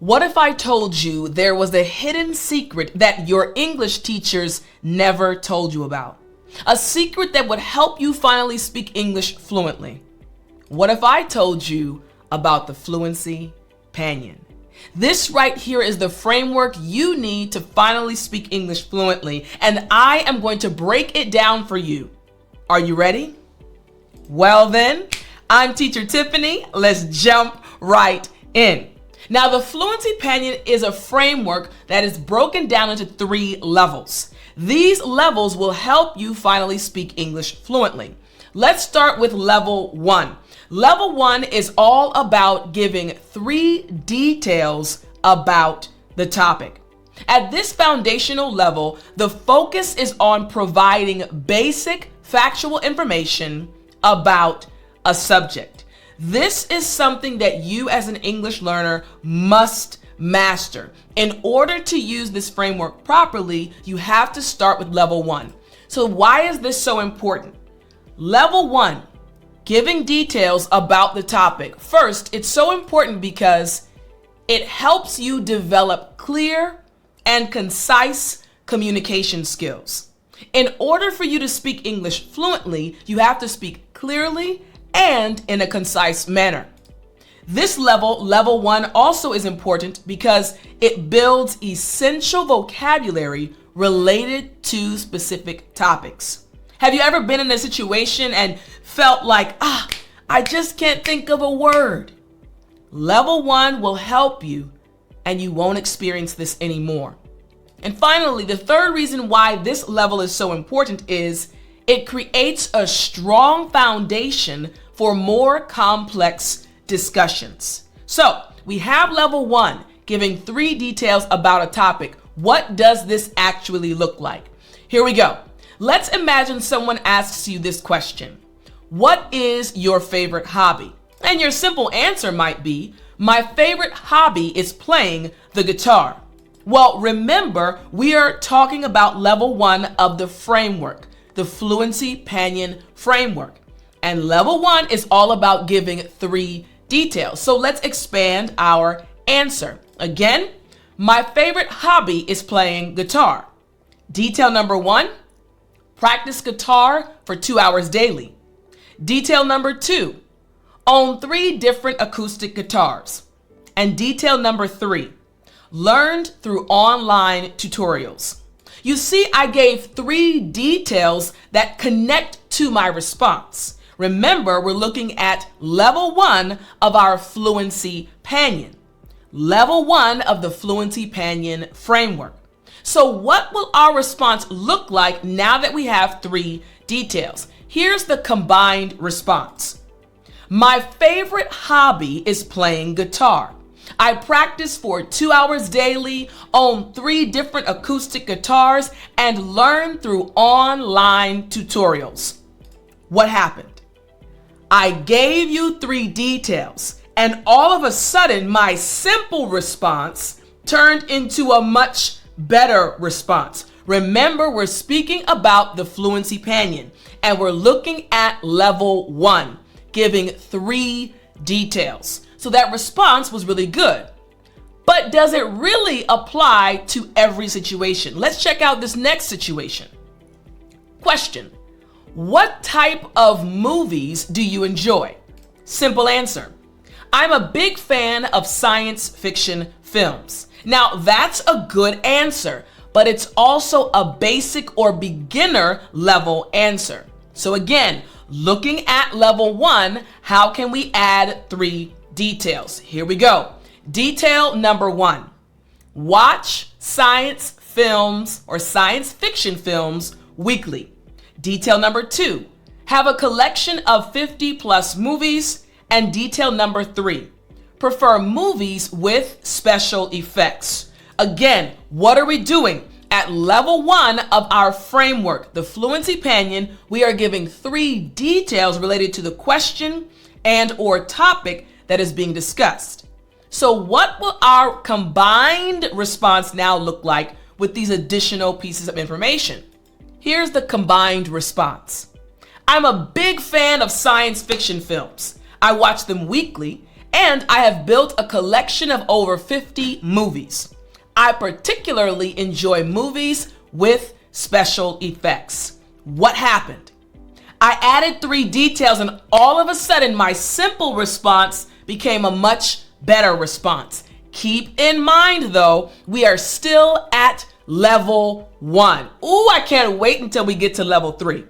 What if I told you there was a hidden secret that your English teachers never told you about? A secret that would help you finally speak English fluently. What if I told you about the Fluencypanion? This right here is the framework you need to finally speak English fluently, and I am going to break it down for you. Are you ready? Well then, I'm Teacher Tiffany. Let's jump right in. Now, the Fluencypanion is a framework that is broken down into 3 levels. These levels will help you finally speak English fluently. Let's start with level 1. Level 1 is all about giving 3 details about the topic. At this foundational level, the focus is on providing basic factual information about a subject. This is something that you as an English learner must master. In order to use this framework properly, you have to start with level 1. So why is this so important? Level 1, giving details about the topic. First, it's so important because it helps you develop clear and concise communication skills. In order for you to speak English fluently, you have to speak clearly and in a concise manner. This level 1, also is important because it builds essential vocabulary related to specific topics. Have you ever been in a situation and felt like, I just can't think of a word? Level 1 will help you and you won't experience this anymore. And finally, the third reason why this level is so important is it creates a strong foundation for more complex discussions. So we have level 1, giving 3 details about a topic. What does this actually look like? Here we go. Let's imagine someone asks you this question. What is your favorite hobby? And your simple answer might be, my favorite hobby is playing the guitar. Well, remember, we are talking about level 1 of the framework, the Fluencypanion framework. And level 1 is all about giving 3 details. So let's expand our answer. Again, my favorite hobby is playing guitar. Detail number 1, practice guitar for 2 hours daily. Detail number 2, own 3 different acoustic guitars. And detail number 3, learned through online tutorials. You see, I gave 3 details that connect to my response. Remember, we're looking at level 1 of our Fluencypanion. Level 1 of the Fluencypanion framework. So what will our response look like now that we have 3 details? Here's the combined response. My favorite hobby is playing guitar. I practice for 2 hours daily, own 3 different acoustic guitars, and learn through online tutorials. What happened? I gave you 3 details, and all of a sudden, my simple response turned into a much better response. Remember, we're speaking about the Fluencypanion, and we're looking at level 1, giving 3 details. So that response was really good. But does it really apply to every situation? Let's check out this next situation. Question: what type of movies do you enjoy? Simple answer: I'm a big fan of science fiction films. Now, that's a good answer, but it's also a basic or beginner level answer. So again, looking at level 1, how can we add 3 details? Here we go. Detail number 1, watch science films or science fiction films weekly. Detail number 2, have a collection of 50+ movies. And detail number 3, prefer movies with special effects. Again, what are we doing? At level 1 of our framework, the Fluencypanion, we are giving 3 details related to the question and or topic that is being discussed. So what will our combined response now look like with these additional pieces of information? Here's the combined response. I'm a big fan of science fiction films. I watch them weekly, And I have built a collection of over 50 movies. I particularly enjoy movies with special effects. What happened? I added 3 details and all of a sudden my simple response became a much better response. Keep in mind though, we are still at level 1. Ooh, I can't wait until we get to level 3.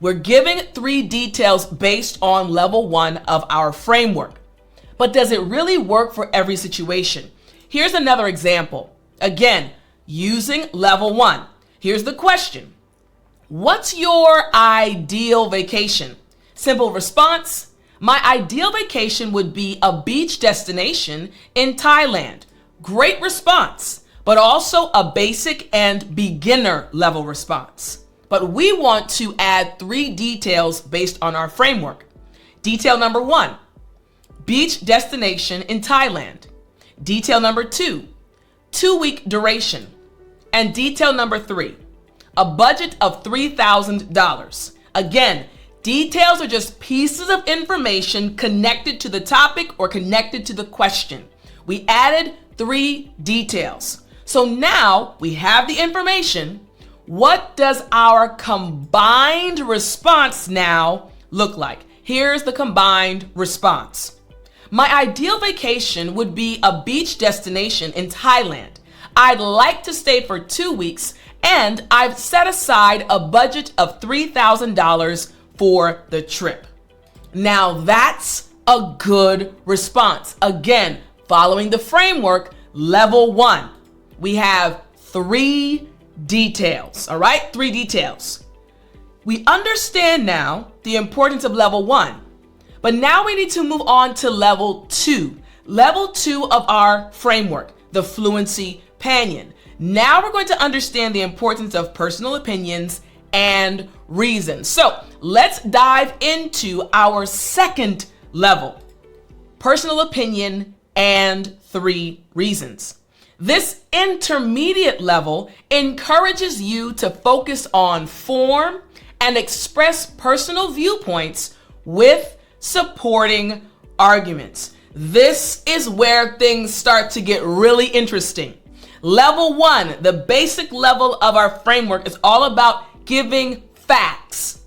We're giving 3 details based on level 1 of our framework. But does it really work for every situation? Here's another example. Again, using level 1. Here's the question. What's your ideal vacation? Simple response. My ideal vacation would be a beach destination in Thailand. Great response, but also a basic and beginner level response. But we want to add 3 details based on our framework. Detail number 1, beach destination in Thailand. Detail number 2, 2-week duration. And detail number 3, a budget of $3,000. Again, details are just pieces of information connected to the topic or connected to the question. We added 3 details. So now we have the information. What does our combined response now look like? Here's the combined response. My ideal vacation would be a beach destination in Thailand. I'd like to stay for 2 weeks and I've set aside a budget of $3,000 for the trip. Now that's a good response. Again, following the framework, level 1. We have 3 details, all right? 3 details. We understand now the importance of level 1, but now we need to move on to level 2. Level 2 of our framework, the Fluencypanion. Now we're going to understand the importance of personal opinions and reasons. So let's dive into our second level, personal opinion and 3 reasons. This intermediate level encourages you to focus on form and express personal viewpoints with supporting arguments. This is where things start to get really interesting. Level 1, the basic level of our framework, is all about giving facts.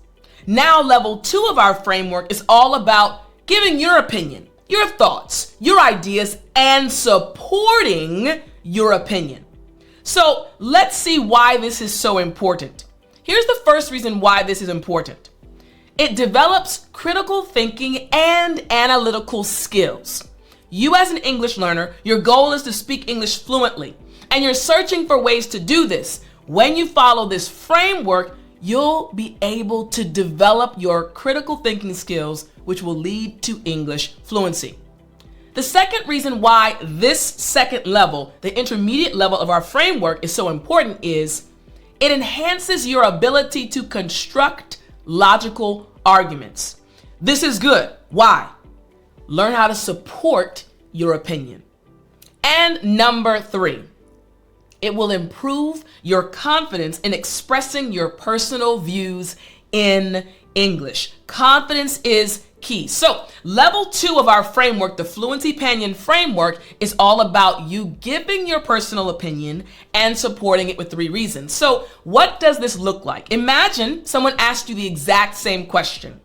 Now level 2 of our framework is all about giving your opinion, your thoughts, your ideas, and supporting your opinion. So let's see why this is so important. Here's the first reason why this is important. It develops critical thinking and analytical skills. You as an English learner, your goal is to speak English fluently, and you're searching for ways to do this. When you follow this framework, you'll be able to develop your critical thinking skills, which will lead to English fluency. The second reason why this second level, the intermediate level of our framework, is so important is it enhances your ability to construct logical arguments. This is good. Why? Learn how to support your opinion. And number 3, it will improve your confidence in expressing your personal views in English. Confidence is key. So level 2 of our framework, the Fluencypanion framework, is all about you giving your personal opinion and supporting it with 3 reasons. So what does this look like? Imagine someone asked you the exact same question.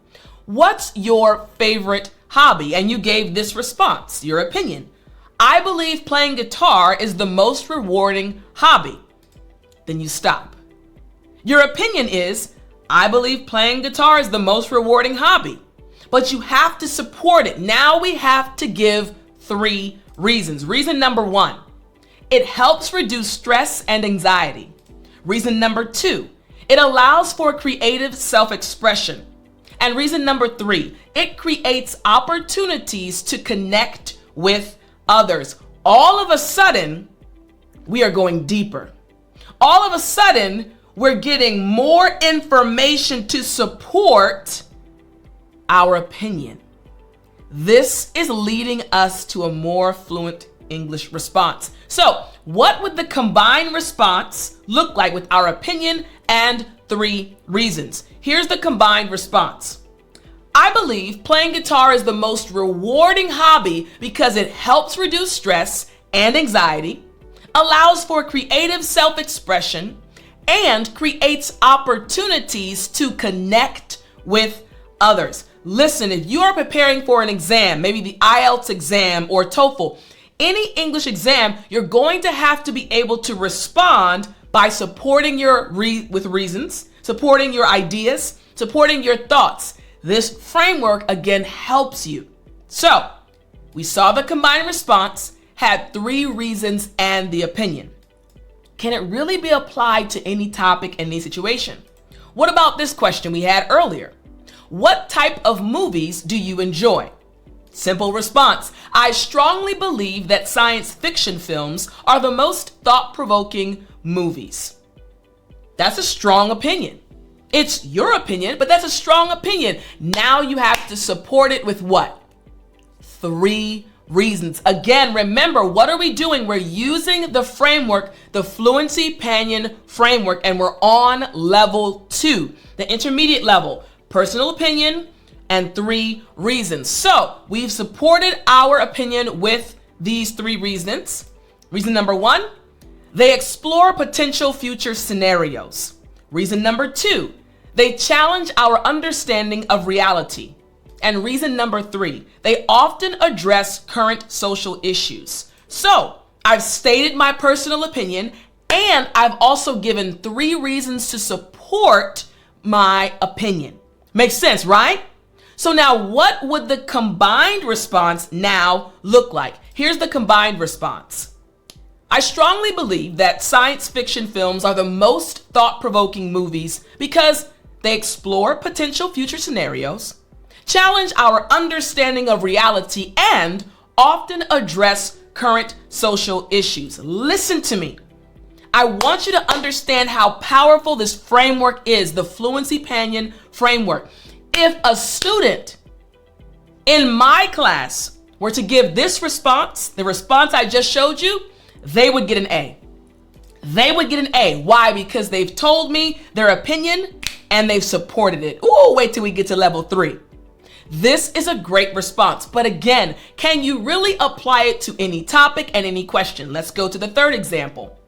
What's your favorite hobby? And you gave this response, your opinion. I believe playing guitar is the most rewarding hobby. Then you stop. Your opinion is, I believe playing guitar is the most rewarding hobby. But you have to support it. Now we have to give 3 reasons. Reason number 1, it helps reduce stress and anxiety. Reason number 2, it allows for creative self-expression. And reason number 3, it creates opportunities to connect with others. All of a sudden, we are going deeper. All of a sudden, we're getting more information to support our opinion. This is leading us to a more fluent English response. So, what would the combined response look like with our opinion and 3 reasons? Here's the combined response. I believe playing guitar is the most rewarding hobby because it helps reduce stress and anxiety, allows for creative self-expression, and creates opportunities to connect with others. Listen, if you are preparing for an exam, maybe the IELTS exam or TOEFL, any English exam, you're going to have to be able to respond by supporting with reasons, supporting your ideas, supporting your thoughts. This framework, again, helps you. So, we saw the combined response, had 3 reasons and the opinion. Can it really be applied to any topic, any situation? What about this question we had earlier? What type of movies do you enjoy? Simple response. I strongly believe that science fiction films are the most thought-provoking movies. That's a strong opinion. It's your opinion, but that's a strong opinion. Now you have to support it with what? 3 reasons. Again, remember, what are we doing? We're using the framework, the Fluencypanion framework, and we're on level 2, the intermediate level, personal opinion and 3 reasons. So we've supported our opinion with these 3 reasons. Reason number 1, they explore potential future scenarios. Reason number 2, they challenge our understanding of reality. And reason number 3, they often address current social issues. So I've stated my personal opinion, and I've also given 3 reasons to support my opinion. Makes sense, right? So now what would the combined response now look like? Here's the combined response. I strongly believe that science fiction films are the most thought-provoking movies because they explore potential future scenarios, challenge our understanding of reality, and often address current social issues. Listen to me. I want you to understand how powerful this framework is, the Fluencypanion framework. If a student in my class were to give this response, the response I just showed you, they would get an A. They would get an A. Why? Because they've told me their opinion and they've supported it. Ooh, wait till we get to level 3. This is a great response, but again, can you really apply it to any topic and any question? Let's go to the 3rd example.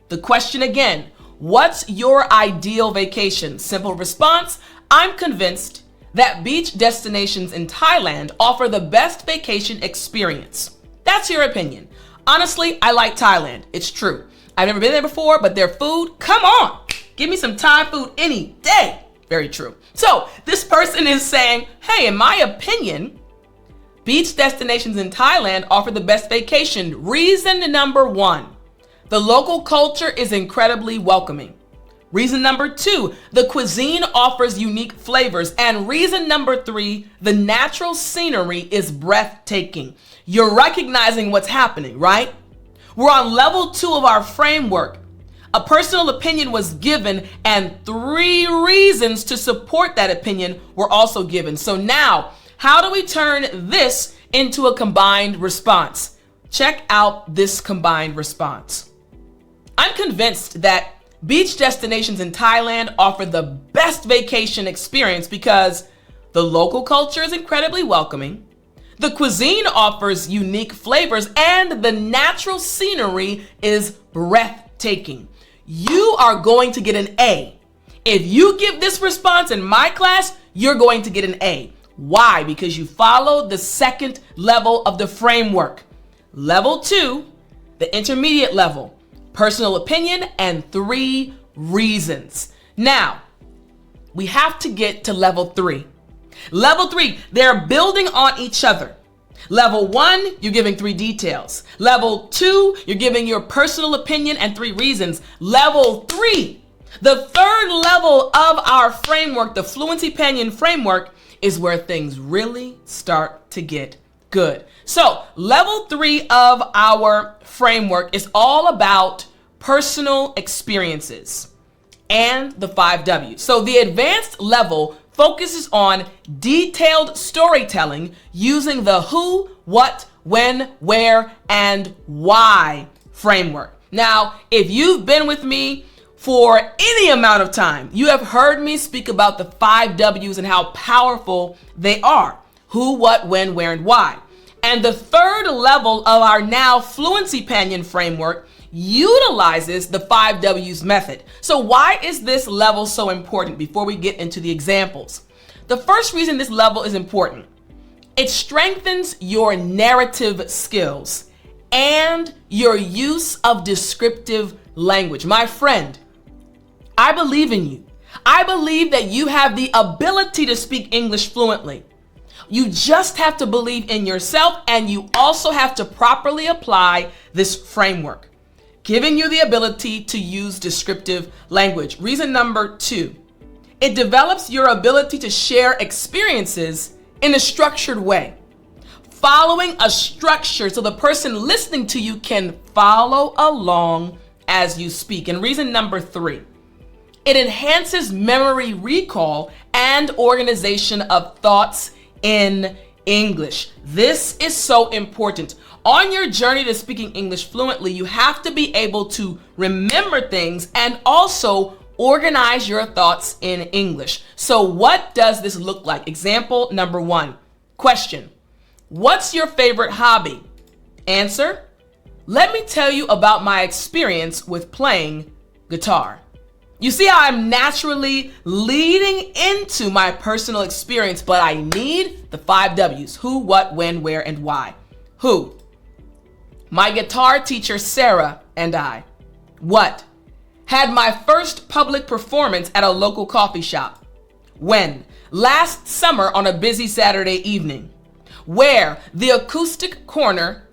The question again, what's your ideal vacation? Simple response, I'm convinced that beach destinations in Thailand offer the best vacation experience. That's your opinion. Honestly, I like Thailand. It's true. I've never been there before, but their food, come on. Give me some Thai food any day. Very true. So this person is saying, hey, in my opinion, beach destinations in Thailand offer the best vacation. Reason number 1, the local culture is incredibly welcoming. Reason number 2, the cuisine offers unique flavors. And reason number 3, the natural scenery is breathtaking. You're recognizing what's happening, right? We're on level 2 of our framework. A personal opinion was given and 3 reasons to support that opinion were also given. So now, how do we turn this into a combined response? Check out this combined response. I'm convinced that beach destinations in Thailand offer the best vacation experience because the local culture is incredibly welcoming, the cuisine offers unique flavors, and the natural scenery is breathtaking. You are going to get an A. If you give this response in my class, you're going to get an A. Why? Because you followed the 2nd level of the framework. Level 2, the intermediate level, personal opinion, and 3 reasons. Now, we have to get to level 3. Level 3, they're building on each other. Level 1, you're giving 3 details. Level 2, you're giving your personal opinion and 3 reasons. Level 3, the 3rd level of our framework, the Fluencypanion framework, is where things really start to get good. So level 3 of our framework is all about personal experiences and the 5 W's. So the advanced level focuses on detailed storytelling using the who, what, when, where, and why framework. Now, if you've been with me For any amount of time, you have heard me speak about the 5 W's and how powerful they are. Who, what, when, where, and why. And the third level of our now Fluencypanion framework utilizes the 5 W's method. So why is this level so important before we get into the examples? The first reason this level is important, it strengthens your narrative skills and your use of descriptive language. My friend, I believe in you. I believe that you have the ability to speak English fluently. You just have to believe in yourself, and you also have to properly apply this framework, giving you the ability to use descriptive language. Reason number 2, it develops your ability to share experiences in a structured way, following a structure so the person listening to you can follow along as you speak. And reason number 3, it enhances memory recall and organization of thoughts in English. This is so important. On your journey to speaking English fluently, you have to be able to remember things and also organize your thoughts in English. So what does this look like? Example number 1. Question: what's your favorite hobby? Answer: let me tell you about my experience with playing guitar. You see how I'm naturally leading into my personal experience, but I need the 5 W's. Who, what, when, where, and why. Who? My guitar teacher, Sarah, and I. What? Had my first public performance at a local coffee shop. When? Last summer on a busy Saturday evening. Where? The Acoustic Corner,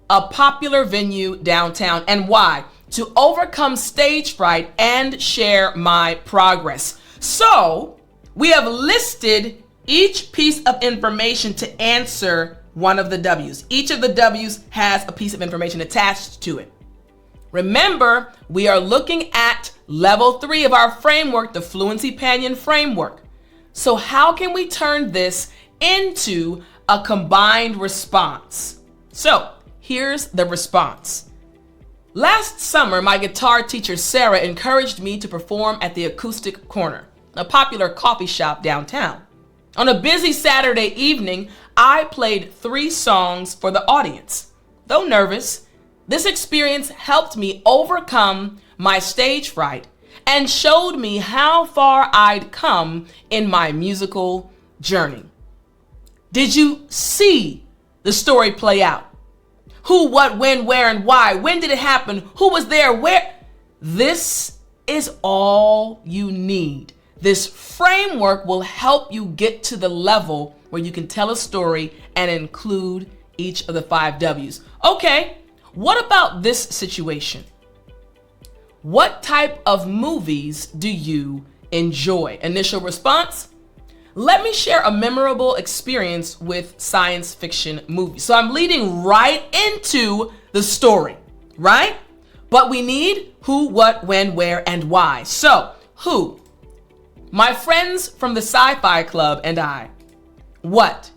a popular venue downtown. And why? To overcome stage fright and share my progress. So we have listed each piece of information to answer one of the W's. Each of the W's has a piece of information attached to it. Remember, we are looking at level 3 of our framework, the Fluencypanion framework. So how can we turn this into a combined response? So here's the response. Last summer, my guitar teacher, Sarah, encouraged me to perform at the Acoustic Corner, a popular coffee shop downtown. On a busy Saturday evening, I played 3 songs for the audience. Though nervous, this experience helped me overcome my stage fright and showed me how far I'd come in my musical journey. Did you see the story play out? Who, what, when, where, and why? When did it happen? Who was there? Where? This is all you need. This framework will help you get to the level where you can tell a story and include each of the 5 W's. Okay, what about this situation? What type of movies do you enjoy? Initial response: let me share a memorable experience with science fiction movies. So I'm leading right into the story, right? But we need who, what, when, where, and why. So who? My friends from the Sci-Fi Club and I. What?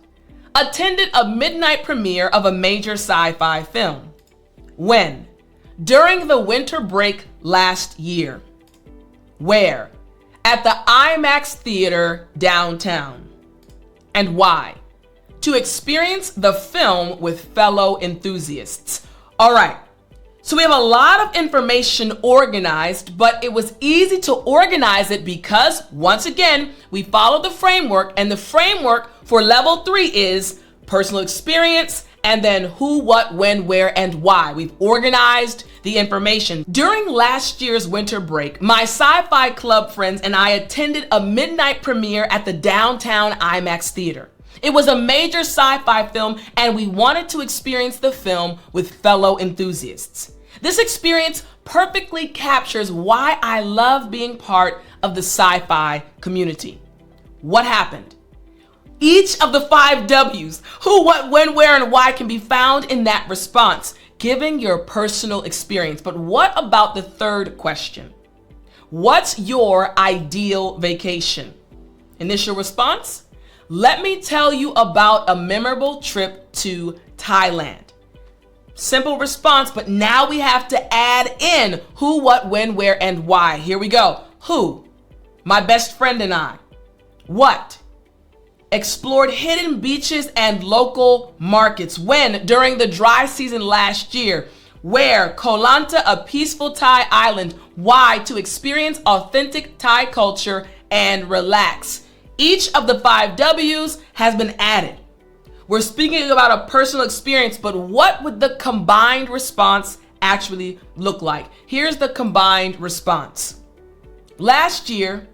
Attended a midnight premiere of a major sci-fi film. When? During the winter break last year. Where? At the IMAX theater downtown. And why? To experience the film with fellow enthusiasts. All right, so we have a lot of information organized, but it was easy to organize it because, once again, we followed the framework, and the framework for level 3 is personal experience, and then who, what, when, where, and why. We've organized the information. During last year's winter break, my Sci-Fi Club friends and I attended a midnight premiere at the downtown IMAX theater. It was a major sci-fi film, and we wanted to experience the film with fellow enthusiasts. This experience perfectly captures why I love being part of the sci-fi community. What happened? Each of the 5 W's, who, what, when, where, and why, can be found in that response, giving your personal experience. But what about the third question? What's your ideal vacation? Initial response: let me tell you about a memorable trip to Thailand. Simple response, but now we have to add in who, what, when, where, and why. Here we go. Who? My best friend and I. What? Explored hidden beaches and local markets. When? During the dry season last year. Where? Koh Lanta, a peaceful Thai island. Why? To experience authentic Thai culture and relax. Each of the 5 W's has been added. We're speaking about a personal experience, but what would the combined response actually look like? Here's the combined response. Last year,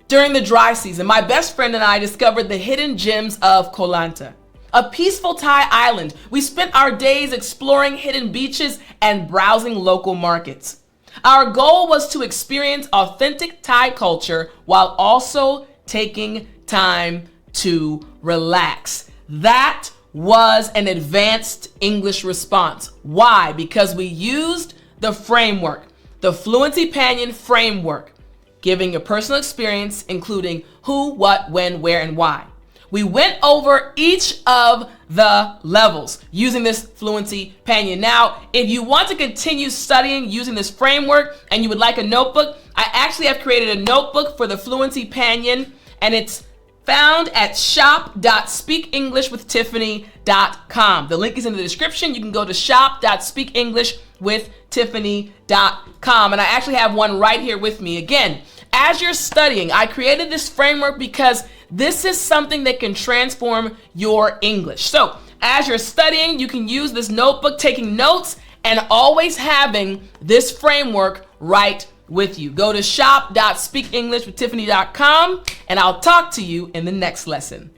during the dry season, my best friend and I discovered the hidden gems of Koh Lanta, a peaceful Thai island. We spent our days exploring hidden beaches and browsing local markets. Our goal was to experience authentic Thai culture while also taking time to relax. That was an advanced English response. Why? Because we used the framework, the Fluencypanion framework, giving a personal experience, including who, what, when, where, and why. We went over each of the levels using this Fluencypanion. Now, if you want to continue studying using this framework and you would like a notebook, I actually have created a notebook for the Fluencypanion, and it's found at shop.speakenglishwithtiffani.com. The link is in the description. You can go to shop.speakenglishwithtiffani.com. And I actually have one right here with me. Again, as you're studying, I created this framework because this is something that can transform your English. So as you're studying, you can use this notebook, taking notes, and always having this framework right with you. Go to shop.speakenglishwithtiffani.com, and I'll talk to you in the next lesson.